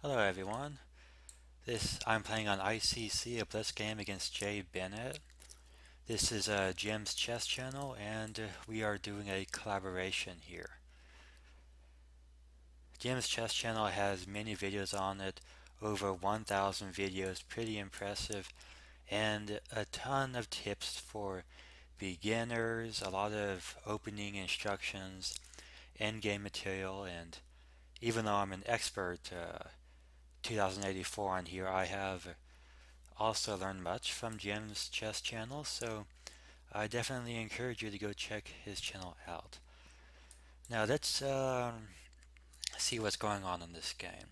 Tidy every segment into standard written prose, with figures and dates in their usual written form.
Hello everyone. I'm playing on ICC, a Blitz game against Jay Bennett. This is Jim's chess channel, and we are doing a collaboration here. Jim's chess channel has many videos on it, over 1,000 videos, pretty impressive, and a ton of tips for beginners, a lot of opening instructions, endgame material, and even though I'm an expert 2084 on here, I have also learned much from Jim's chess channel, so I definitely encourage you to go check his channel out. Now let's see what's going on in this game.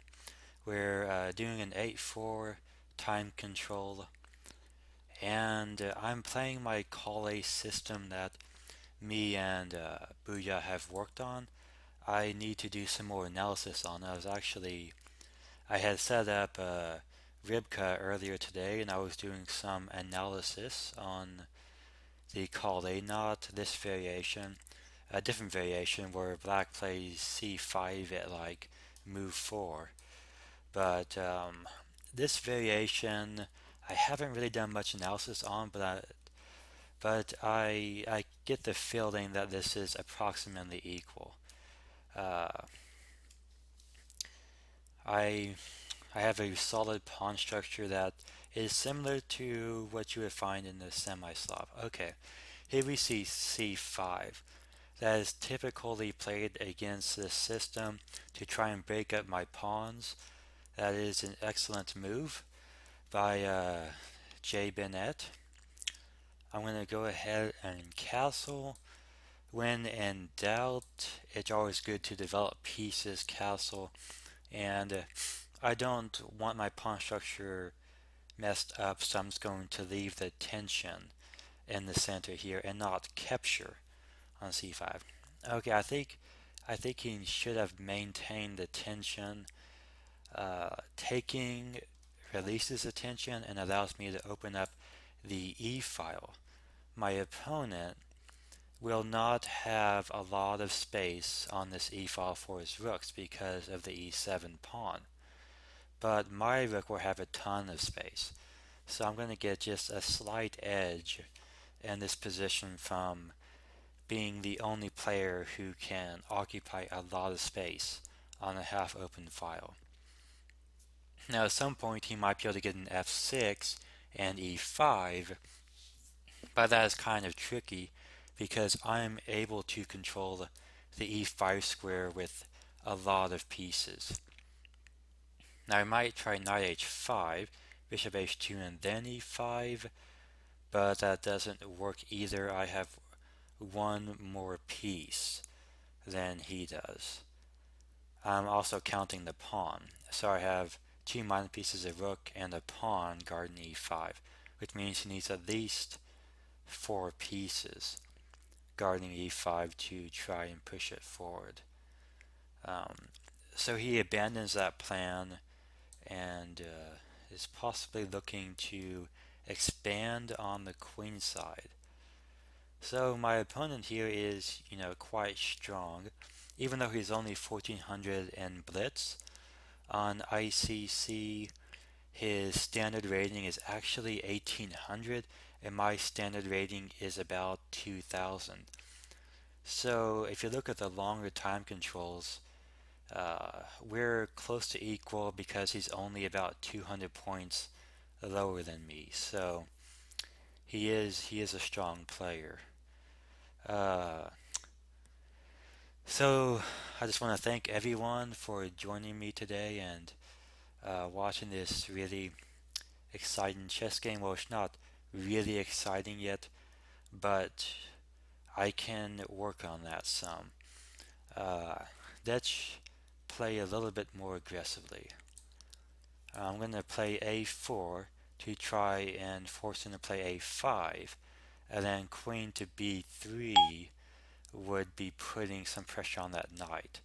We're doing an 8-4 time control, and I'm playing my call a system that me and Booyah have worked on. I need to do some more analysis on. I had set up Ribka earlier today, and I was doing some analysis on the call a knot, this variation, a different variation where black plays c5 at like move 4. But this variation I haven't really done much analysis on, but I get the feeling that this is approximately equal. Uh, I I have a solid pawn structure that is similar to what you would find in the semi-slop. Okay, here we see c5. That is typically played against this system to try and break up my pawns. That is an excellent move by Jay Bennett. I'm going to go ahead and castle. When in doubt, it's always good to develop pieces castle. And I don't want my pawn structure messed up, so I'm just going to leave the tension in the center here and not capture on c5. Okay, I think he should have maintained the tension. Taking releases the tension and allows me to open up the E file. My opponent will not have a lot of space on this E file for his rooks because of the E7 pawn. But my rook will have a ton of space. So I'm going to get just a slight edge in this position from being the only player who can occupy a lot of space on a half open file. Now at some point he might be able to get an f6 and e5, but that is kind of tricky because I'm able to control the e5 square with a lot of pieces. Now I might try knight h5, bishop h2 and then e5, but that doesn't work either. I have one more piece than he does. I'm also counting the pawn. So I have two minor pieces of rook and a pawn guarding e5, which means he needs at least four pieces guarding e5 to try and push it forward. Um, so he abandons that plan and is possibly looking to expand on the queen side. So my opponent here is, quite strong, even though he's only 1400 in Blitz. On ICC, his standard rating is actually 1800, and my standard rating is about 2000. So if you look at the longer time controls, we're close to equal because he's only about 200 points lower than me. So he is a strong player. Uh, so I just want to thank everyone for joining me today and watching this really exciting chess game. Well, it's not really exciting yet, but I can work on that some. Uh, let's play a little bit more aggressively. I'm going to play a4 to try and force him to play a5, and then queen to b3 would be putting some pressure on that knight,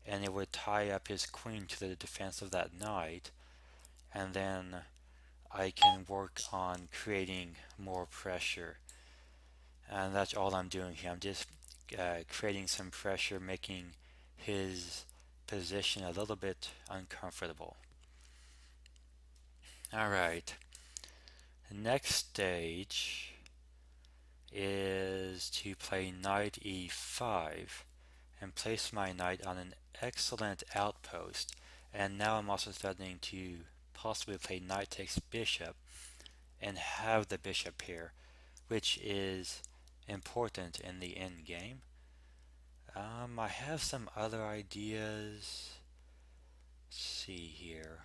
and it would tie up his queen to the defense of that knight, and then I can work on creating more pressure. And that's all I'm doing here. I'm just creating some pressure, making his position a little bit uncomfortable. Alright, the next stage is to play knight e5 and place my knight on an excellent outpost. And now I'm also threatening to possibly play knight takes bishop and have the bishop here, which is important in the end game. I have some other ideas. Let's see here.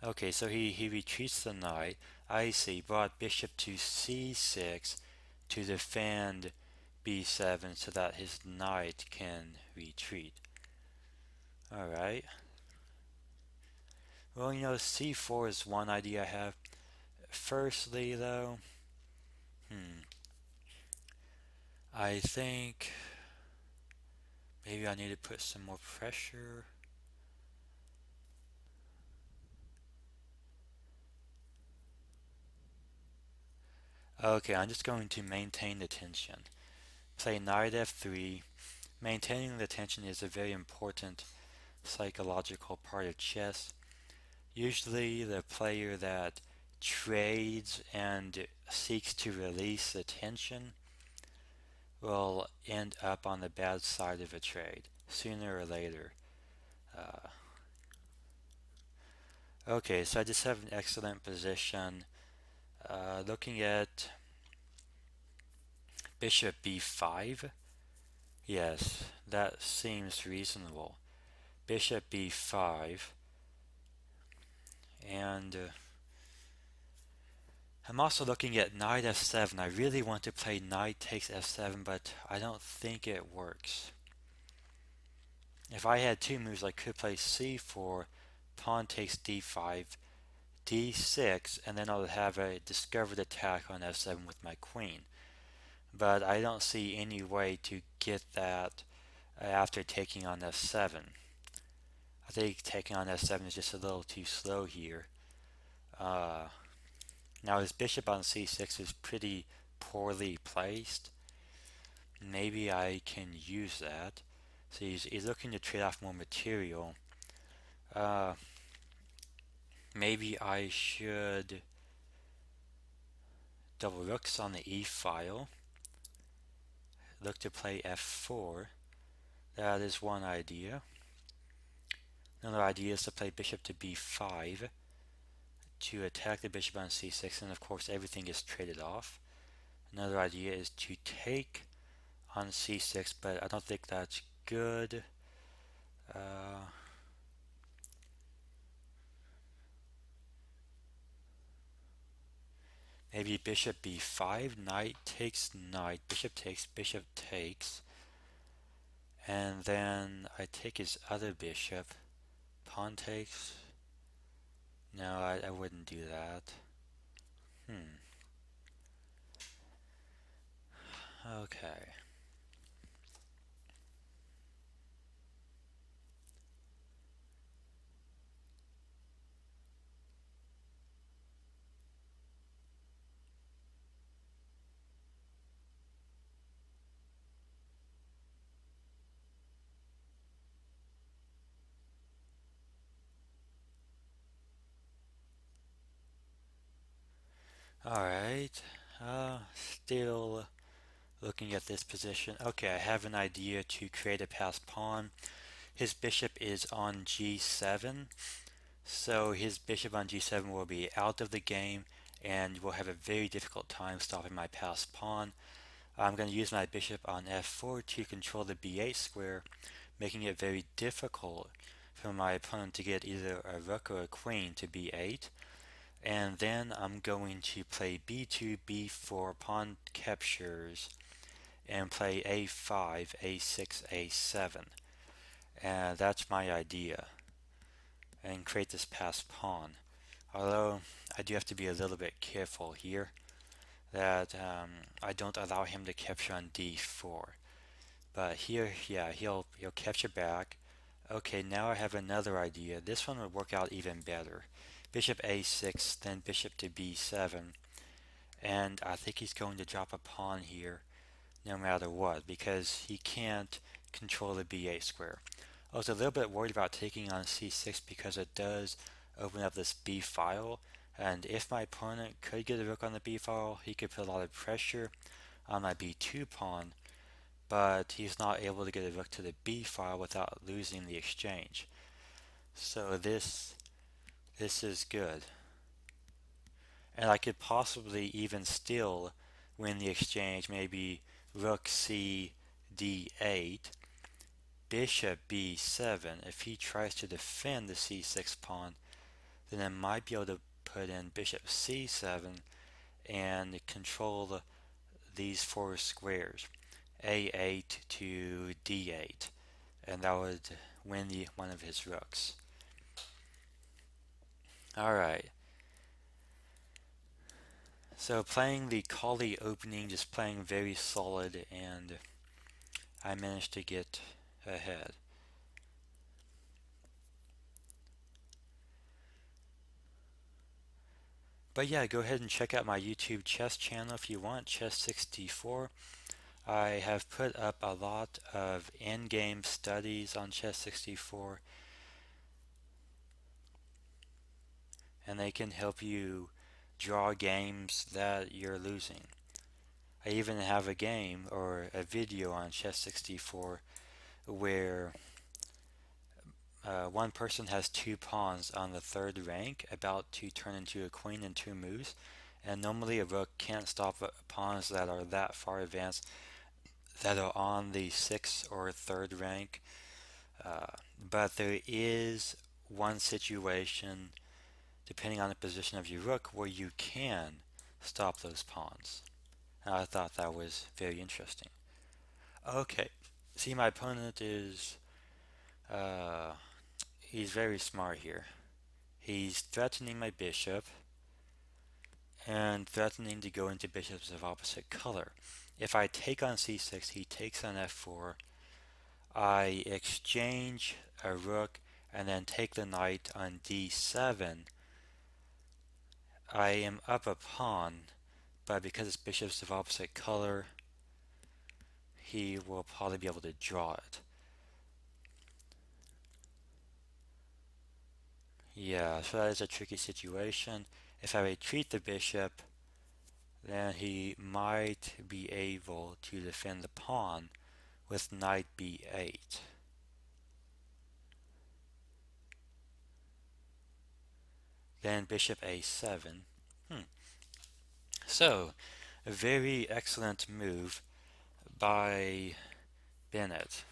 Okay, so he retreats the knight. I see, brought bishop to c6 to defend b7 so that his knight can retreat. Alright. Well, c4 is one idea I have. Firstly, though, I think maybe I need to put some more pressure. Okay, I'm just going to maintain the tension. Play knight f3. Maintaining the tension is a very important psychological part of chess. Usually the player that trades and seeks to release the tension will end up on the bad side of a trade, sooner or later. Uh, okay, so I just have an excellent position. Looking at bishop b5, yes, that seems reasonable. Bishop b5, and I'm also looking at knight f7. I really want to play knight takes f7, but I don't think it works. If I had two moves, I could play c4, pawn takes d5, d6, and then I would have a discovered attack on f7 with my queen. But I don't see any way to get that after taking on f7. I think taking on f7 is just a little too slow here. Now his bishop on c6 is pretty poorly placed. Maybe I can use that. So he's looking to trade off more material. Maybe I should double rooks on the e file. Look to play f4. That is one idea. Another idea is to play bishop to b5 to attack the bishop on c6, and of course everything is traded off. Another idea is to take on c6, but I don't think that's good. Maybe bishop b5, knight takes knight, bishop takes, and then I take his other bishop, pawn takes. No, I wouldn't do that. Okay. Alright. Still looking at this position. Okay, I have an idea to create a passed pawn. His bishop is on g7, so his bishop on g7 will be out of the game and will have a very difficult time stopping my passed pawn. I'm going to use my bishop on f4 to control the b8 square, making it very difficult for my opponent to get either a rook or a queen to b8. And then I'm going to play b2, b4, pawn captures, and play a5, a6, a7. And that's my idea. And create this passed pawn. Although I do have to be a little bit careful here that I don't allow him to capture on d4. But here, yeah, he'll capture back. Okay, now I have another idea. This one would work out even better. Bishop a6, then bishop to b7. And I think he's going to drop a pawn here no matter what because he can't control the b8 square. I was a little bit worried about taking on c6 because it does open up this b file, and if my opponent could get a rook on the b file, he could put a lot of pressure on my b2 pawn, but he's not able to get a rook to the b file without losing the exchange. So this is good. And I could possibly even still win the exchange, maybe rook c d8, bishop b7. If he tries to defend the c6 pawn, then I might be able to put in bishop c7 and control these four squares, a8 to d8, and that would win one of his rooks. Alright, so playing the Kali opening, just playing very solid, and I managed to get ahead. But yeah, go ahead and check out my YouTube chess channel if you want, Chess64. I have put up a lot of in-game studies on Chess64, and they can help you draw games that you're losing. I even have a game or a video on Chess64 where one person has two pawns on the third rank about to turn into a queen in 2 moves, and normally a rook can't stop pawns that are that far advanced that are on the 6th or 3rd rank. But there is one situation, depending on the position of your rook, where you can stop those pawns. And I thought that was very interesting. Okay, see, my opponent is he's very smart here. He's threatening my bishop and threatening to go into bishops of opposite color. If I take on c6, he takes on f4. I exchange a rook and then take the knight on d7. I am up a pawn, but because it's bishops of opposite color, he will probably be able to draw it. Yeah, so that is a tricky situation. If I retreat the bishop, then he might be able to defend the pawn with knight b8. Then bishop a7. So, a very excellent move by Bennett.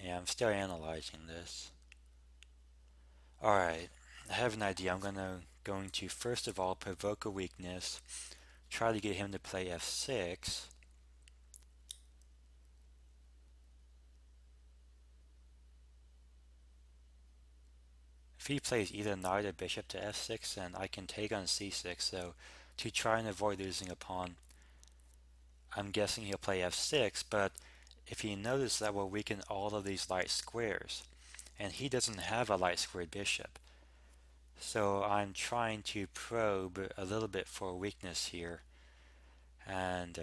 Yeah, I'm still analyzing this. Alright, I have an idea. I'm going to first of all provoke a weakness, try to get him to play f6. If he plays either knight or bishop to f6, then I can take on c6. So to try and avoid losing a pawn, I'm guessing he'll play f6, but if he notices, that will weaken all of these light squares, and he doesn't have a light squared bishop. So I'm trying to probe a little bit for weakness here, and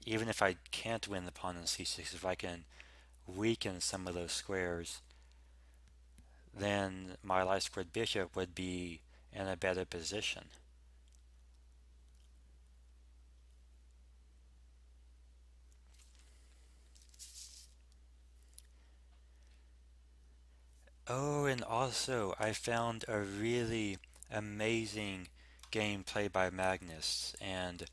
even if I can't win the pawn on c6, if I can weaken some of those squares, then my light squared bishop would be in a better position. Oh, and also I found a really amazing game played by Magnus, and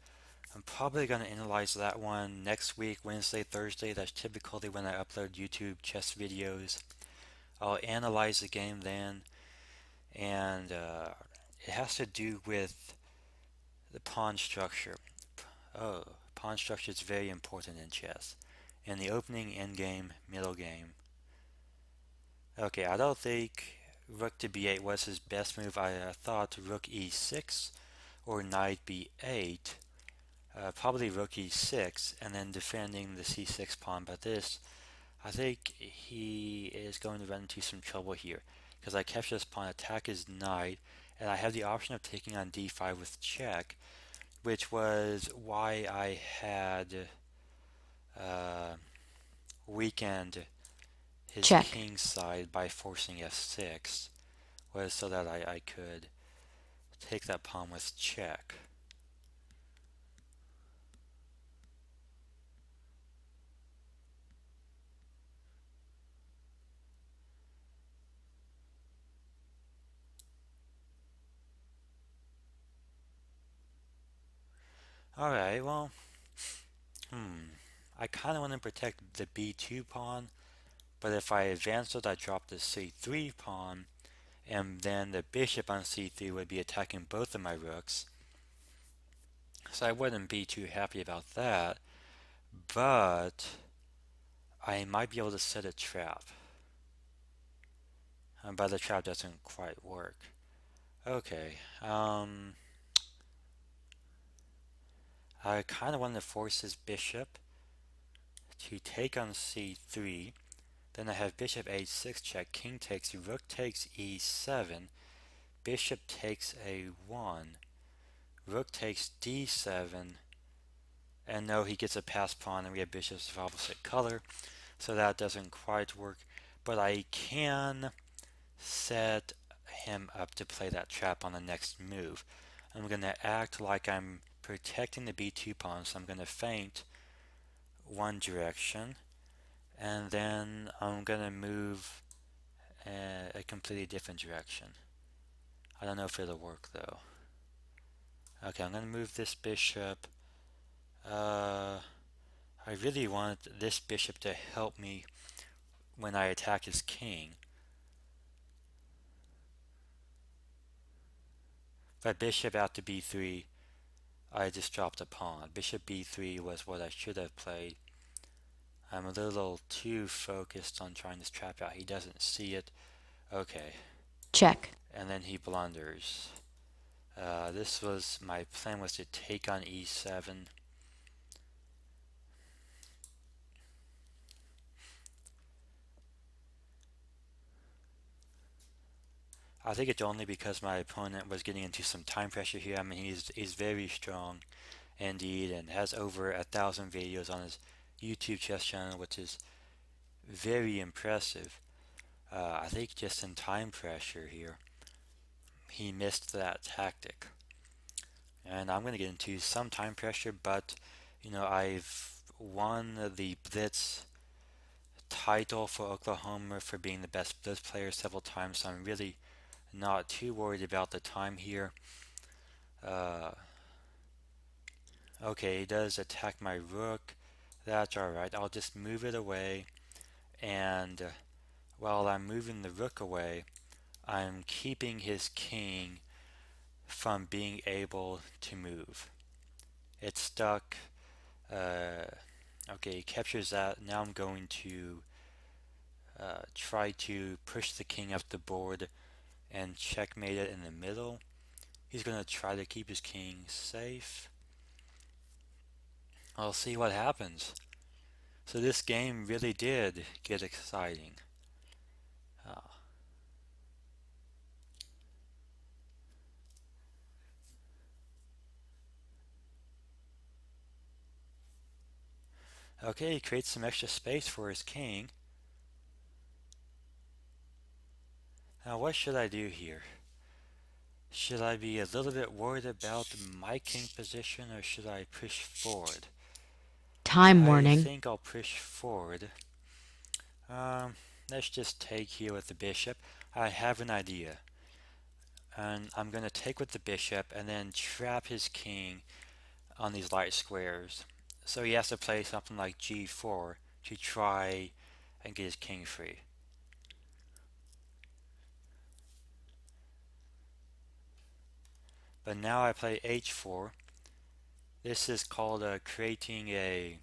I'm probably going to analyze that one next week, Wednesday, Thursday. That's typically when I upload YouTube chess videos. I'll analyze the game then, and it has to do with the pawn structure. Oh, pawn structure is very important in chess. In the opening, endgame, middle game. Okay, I don't think rook to b8 was his best move. I thought rook e6 or knight b8. Probably rook e6 and then defending the c6 pawn, but this, I think he is going to run into some trouble here because I capture this pawn, attack his knight, and I have the option of taking on d5 with check, which was why I had uh, weakened his check, king side by forcing f6, was so that I could take that pawn with check. Alright, well, I kind of want to protect the b2 pawn, but if I advance it, I drop the c3 pawn, and then the bishop on c3 would be attacking both of my rooks. So I wouldn't be too happy about that, but I might be able to set a trap. But the trap doesn't quite work. Okay, I kind of want to force his bishop to take on c3. Then I have bishop a6 check, king takes, rook takes e7, bishop takes a1, rook takes d7, and no, he gets a pass pawn, and we have bishops of opposite color, so that doesn't quite work. But I can set him up to play that trap on the next move. I'm going to act like I'm protecting the b2 pawn, so I'm going to feint one direction, and then I'm going to move a completely different direction. I don't know if it'll work though. Okay, I'm going to move this bishop. I really want this bishop to help me when I attack his king. But bishop out to b3, I just dropped a pawn. Bishop b3 was what I should have played. I'm a little too focused on trying this trap out. He doesn't see it. Okay. check, And then he blunders. This was, my plan was to take on e7. I think it's only because my opponent was getting into some time pressure here. I mean, he's very strong indeed, and has over 1,000 videos on his YouTube chess channel, which is very impressive. I think just in time pressure here, he missed that tactic. And I'm going to get into some time pressure, but I've won the Blitz title for Oklahoma for being the best Blitz player several times, so I'm really not too worried about the time here. Okay, he does attack my rook. That's alright. I'll just move it away, and while I'm moving the rook away, I'm keeping his king from being able to move. It's stuck. Okay, he captures that. Now I'm going to try to push the king up the board and checkmate it in the middle. He's going to try to keep his king safe. I'll see what happens. So this game really did get exciting. Uh, okay, he creates some extra space for his king. Now what should I do here? Should I be a little bit worried about my king position, or should I push forward? time I warning, think I'll push forward. Let's just take here with the bishop. I have an idea. And I'm going to take with the bishop and then trap his king on these light squares. So he has to play something like g4 to try and get his king free. But now I play h4. This is called creating a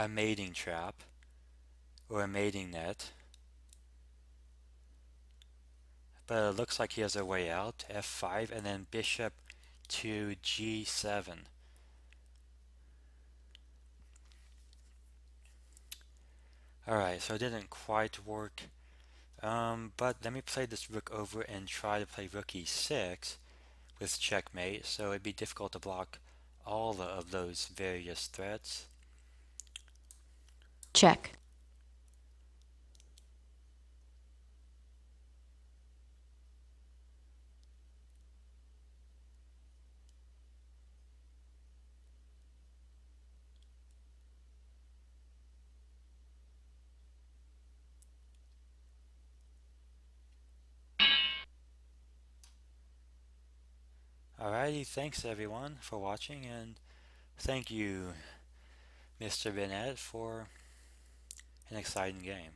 mating trap, or a mating net. But it looks like he has a way out. f5 and then bishop to g7. Alright, so it didn't quite work. But let me play this rook over and try to play rook e6 with checkmate, so it'd be difficult to block all of those various threats. check, Alrighty, thanks everyone for watching, and thank you, Mr. Bennett, for an exciting game.